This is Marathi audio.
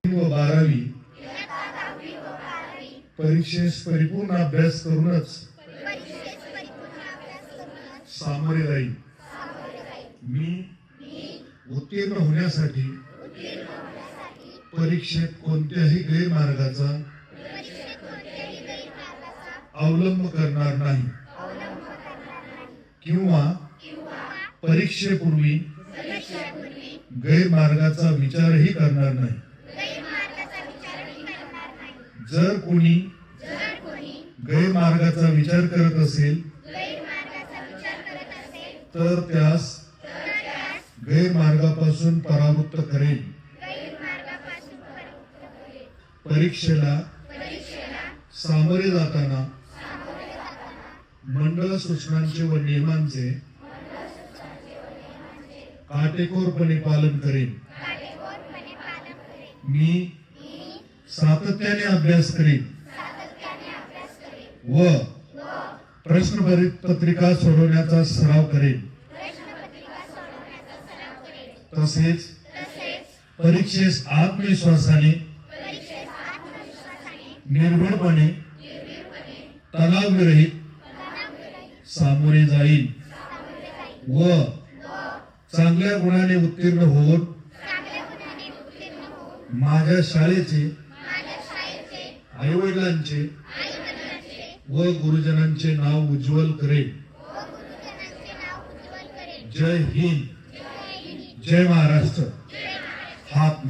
व 12वी परीक्षेस परिपूर्ण अभ्यास करूनच सामोरे जाईल. मी उत्तीर्ण होण्यासाठी परीक्षेत कोणत्याही गैरमार्गाचा अवलंब करणार नाही किंवा परीक्षेपूर्वी गैरमार्गाचा विचारही करणार नाही. जर कोणी गैरमार्गाचा विचार करत असेल तर त्यास गैरमार्गापासून परावृत्त करेल. परीक्षेला सामोरे जाताना मंडळ सूचनांचे व नियमांचे काटेकोरपणे पालन करेन. मी सातत्याने अभ्यास करेन व प्रश्नपत्रिका सोडवण्याचा सराव करेन. तसेच परीक्षेस आत्मविश्वासाने निर्भीडपणे तणावविरहित सामोरे जाईल व चांगल्या गुणाने उत्तीर्ण होऊन माझ्या शाळेचे, आईवडिलांचे व गुरुजनांचे नाव उज्ज्वल करेल. जय हिंद, जय महाराष्ट्र. हात